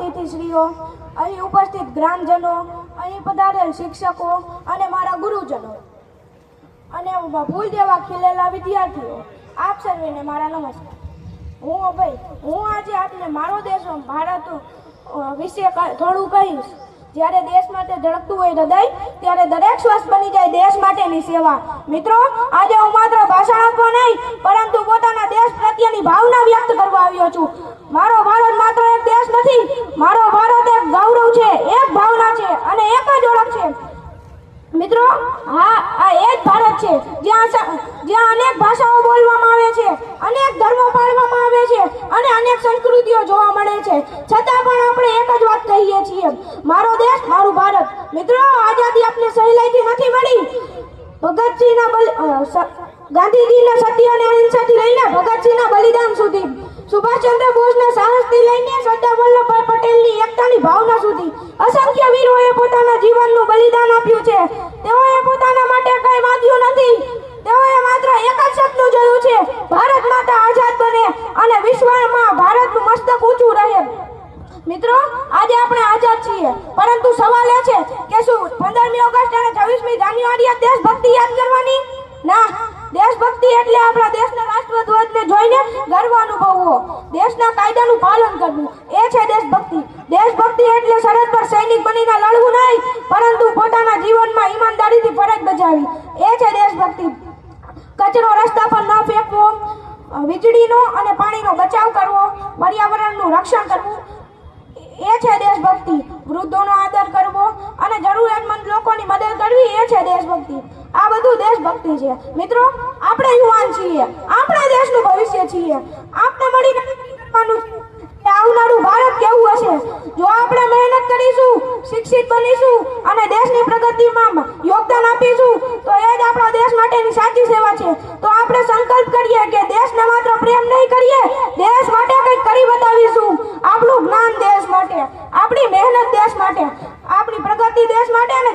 અતિથિશ્રીઓ, અહીં ઉપસ્થિત ગ્રામજનો, અહીં પધારેલ શિક્ષકો અને મારા ગુરુજનો અને ભૂલ જેવા ખીલેલા વિદ્યાર્થીઓ, આપ સર્વેને મારા નમસ્કાર. હું આજે આપને મારો દેશ ભારત વિશે થોડું કહીશ. જ્યારે દેશ માટે ધડકતું હોય હૃદય, ત્યારે દરેક શ્વાસ બની જાય દેશ માટેની સેવા. મિત્રો, આજે હું માત્ર ભાષણ આપવા નહીં, પરંતુ પોતાના દેશ પ્રત્યેની ભાવના વ્યક્ત કરવા આવ્યો છું. મારો ભારત માત્ર એક દેશ નથી, મારો ભારત એક ગૌરવ છે, એક ભાવના છે અને એક જ ઓળખ છે. મિત્રો, આ એ જ ભારત છે જ્યાં અનેક ભાષાઓ બોલવામાં આવે છે, અનેક ધર્મો પાળવામાં આવે છે અને અનેક સંસ્કૃતિઓ જોવા મળે છે. છતાં પણ આપણે એક જ વાત કહીએ છીએ, મારો દેશ, મારું ભારત. મિત્રો, આઝાદી આપને સહેલાઈથી નથી મળી. ગાંધીજીના સત્ય અને અહિંસાથી લઈને ભગતસિંહના બલિદાન સુધી, સુભાષચંદ્ર બોઝના સાહસથી લઈને સરદાર વલ્લભભાઈ પટેલની એકતાની ભાવના સુધી અસંખ્ય વીરોએ પોતાના જીવનનું બલિદાન આપ્યું છે. તેઓએ પોતાના માટે કંઈ માંગ્યું નથી. તેઓએ માત્ર એક જ સપનું જોયું છે, ભારત માતા આઝાદ બને અને વિશ્વમાં ભારતનું મસ્તક ઊંચું રહે. મિત્રો, આજે આપણે આઝાદ છીએ, પરંતુ સવાલ એ છે કે શું 15મી ઓગસ્ટ અને 26મી જાન્યુઆરીએ દેશભક્તિ યાદ કરવાની? ના, દેશભક્તિ એટલે આપણા દેશના રાષ્ટ્રધ્વજને જોઈને ગર્વ અનુભવવો, દેશના કાયદાનું પાલન કરવું, એ છે દેશભક્તિ. દેશભક્તિ એટલે સરહદ પર સૈનિક બનીને લડવું નહીં, પરંતુ પોતાના જીવનમાં ઈમાનદારીથી ફરજ બજાવવી, એ છે દેશભક્તિ. કચરો રસ્તા પર ન ફેંકવો, વીજળીનો અને પાણીનો બચાવ કરવો, પર્યાવરણનું રક્ષણ કરવું, એ છે દેશભક્તિ. વૃદ્ધોનો આદર કરવો અને જરૂરિયાતમંદ લોકોની મદદ કરવી, એ છે દેશભક્તિ. આ બધું દેશભક્તિ છે. મિત્રો, આપણે યુવાન છીએ, આપણે દેશનું ભવિષ્ય છીએ. આપણે મળીને કરવાનું છે કે આવનારું ભારત કેવું હશે. જો આપણે મહેનત કરીશું, શિક્ષિત બનીશું અને દેશની પ્રગતિમાં યોગદાન આપીશું, તો એ જ આપણા દેશ માટેની સાચી સેવા છે. તો આપણે સંકલ્પ કરીએ કે દેશને માત્ર પ્રેમ નહીં કરીએ, દેશ માટે કંઈક કરી બતાવીશું. આપણું જ્ઞાન દેશ માટે, આપણી મહેનત દેશ માટે, આપણી પ્રગતિ દેશ માટે અને